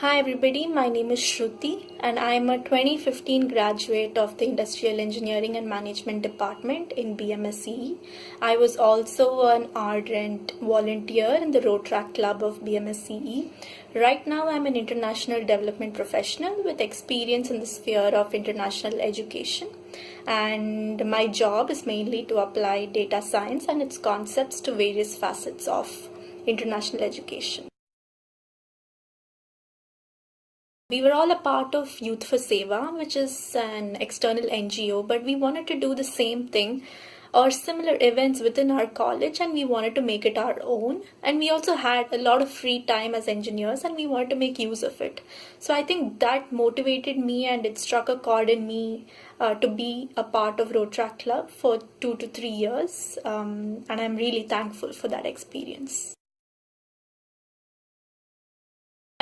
Hi everybody, my name is Shruti and I am a 2015 graduate of the Industrial Engineering and Management Department in BMSCE. I was also an ardent volunteer in the Rotaract Club of BMSCE. Right now I am an international development professional with experience in the sphere of international education, and my job is mainly to apply data science and its concepts to various facets of international education. We were all a part of Youth for Seva, which is an external NGO, but we wanted to do the same thing or similar events within our college, and we wanted to make it our own. And we also had a lot of free time as engineers and we wanted to make use of it. So I think that motivated me and it struck a chord in me to be a part of Rotaract Club for 2 to 3 years. And I'm really thankful for that experience.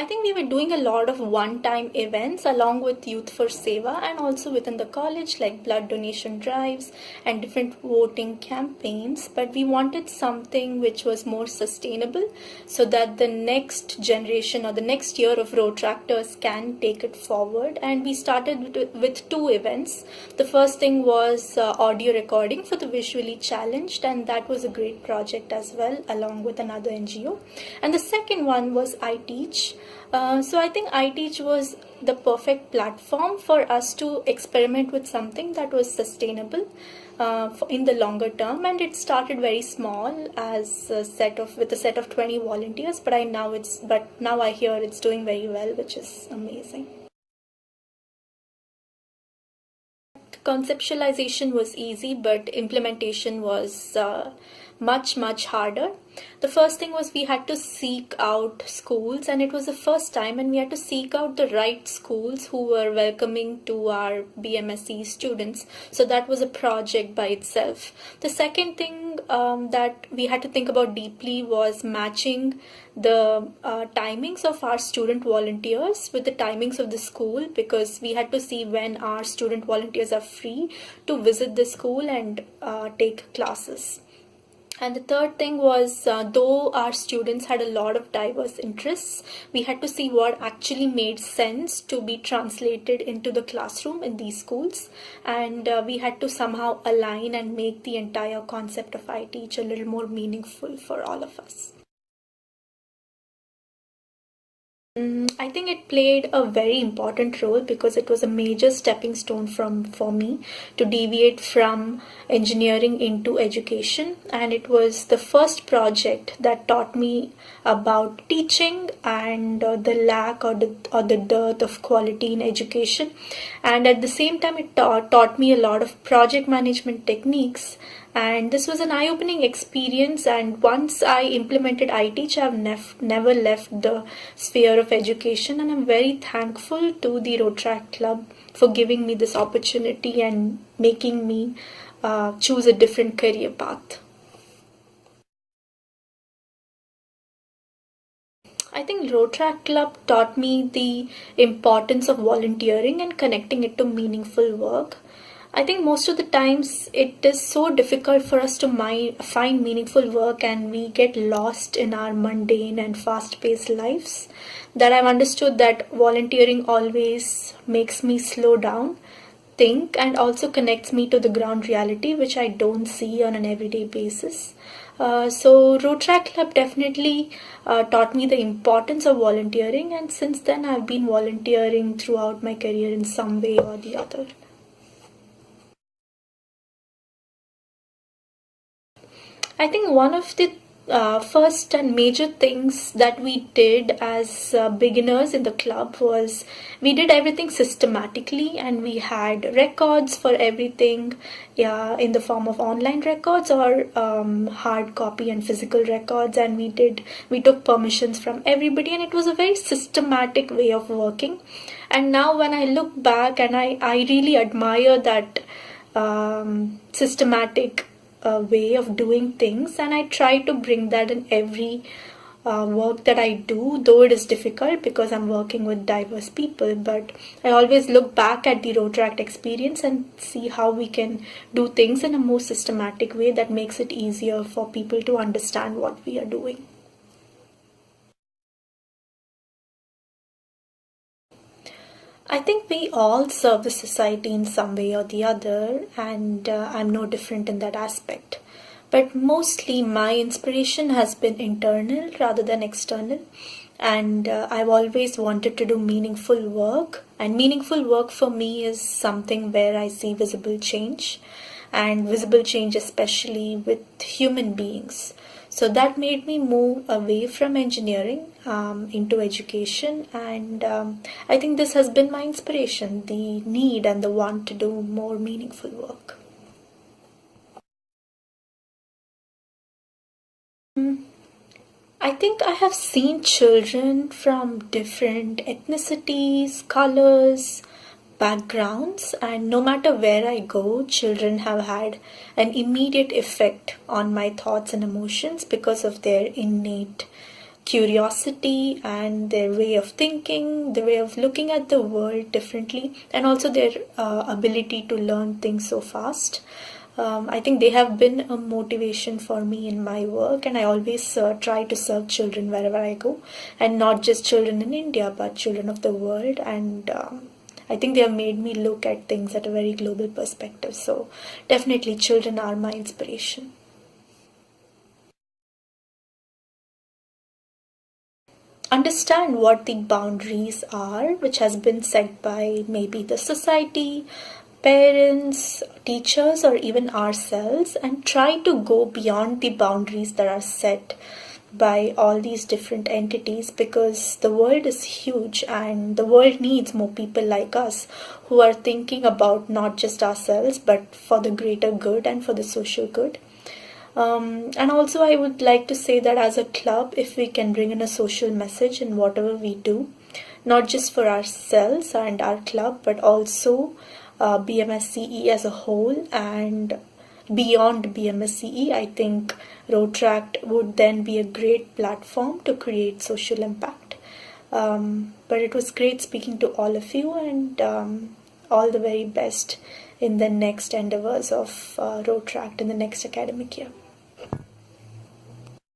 I think we were doing a lot of one-time events along with Youth for Seva and also within the college, like blood donation drives and different voting campaigns. But we wanted something which was more sustainable so that the next generation or the next year of Rotaractors can take it forward. And we started with 2 events. The first thing was audio recording for the visually challenged, and that was a great project as well, along with another NGO. And the second one was I Teach. So I think iTeach was the perfect platform for us to experiment with something that was sustainable in the longer term, and it started very small as with a set of 20 volunteers, but now I hear it's doing very well, which is amazing. Conceptualization was easy, but implementation was much harder. The first thing was we had to seek out schools, and it was the first time, and we had to seek out the right schools who were welcoming to our BMSC students. So that was a project by itself. The second thing that we had to think about deeply was matching the timings of our student volunteers with the timings of the school, because we had to see when our student volunteers are free to visit the school and take classes. And the third thing was, though our students had a lot of diverse interests, we had to see what actually made sense to be translated into the classroom in these schools. And we had to somehow align and make the entire concept of iTeach a little more meaningful for all of us. I think it played a very important role because it was a major stepping stone for me to deviate from engineering into education, and it was the first project that taught me about teaching and the lack or the dearth of quality in education, and at the same time it taught me a lot of project management techniques. And this was an eye-opening experience, and once I implemented iTeach, I've never left the sphere of education, and I'm very thankful to the Rotaract Club for giving me this opportunity and making me choose a different career path. I think Rotaract Club taught me the importance of volunteering and connecting it to meaningful work. I think most of the times it is so difficult for us to find meaningful work, and we get lost in our mundane and fast-paced lives, that I've understood that volunteering always makes me slow down, think, and also connects me to the ground reality, which I don't see on an everyday basis. So Rotaract Club definitely taught me the importance of volunteering, and since then I've been volunteering throughout my career in some way or the other. I think one of the first and major things that we did as beginners in the club was we did everything systematically, and we had records for everything in the form of online records or hard copy and physical records, and we took permissions from everybody, and it was a very systematic way of working. And now when I look back, and I really admire that systematic way of doing things, and I try to bring that in every work that I do, though it is difficult because I'm working with diverse people. But I always look back at the Rotaract experience and see how we can do things in a more systematic way that makes it easier for people to understand what we are doing. I think we all serve the society in some way or the other, and I'm no different in that aspect. But mostly my inspiration has been internal rather than external, and I've always wanted to do meaningful work. And meaningful work for me is something where I see visible change, and visible change, especially with human beings. So that made me move away from engineering into education, and I think this has been my inspiration, the need and the want to do more meaningful work. I think I have seen children from different ethnicities, colors, backgrounds, and no matter where I go, children have had an immediate effect on my thoughts and emotions because of their innate curiosity and their way of thinking, the way of looking at the world differently, and also their ability to learn things so fast. I think they have been a motivation for me in my work, and I always try to serve children wherever I go, and not just children in India, but children of the world. And I think they have made me look at things at a very global perspective. So, definitely, children are my inspiration. Understand what the boundaries are, which has been set by maybe the society, parents, teachers, or even ourselves, and try to go beyond the boundaries that are set by all these different entities, because the world is huge and the world needs more people like us who are thinking about not just ourselves but for the greater good and for the social good. And also, I would like to say that as a club, if we can bring in a social message in whatever we do, not just for ourselves and our club, but also BMSCE as a whole and beyond BMSCE, I think Rotaract would then be a great platform to create social impact. But it was great speaking to all of you, and all the very best in the next endeavors of Rotaract in the next academic year.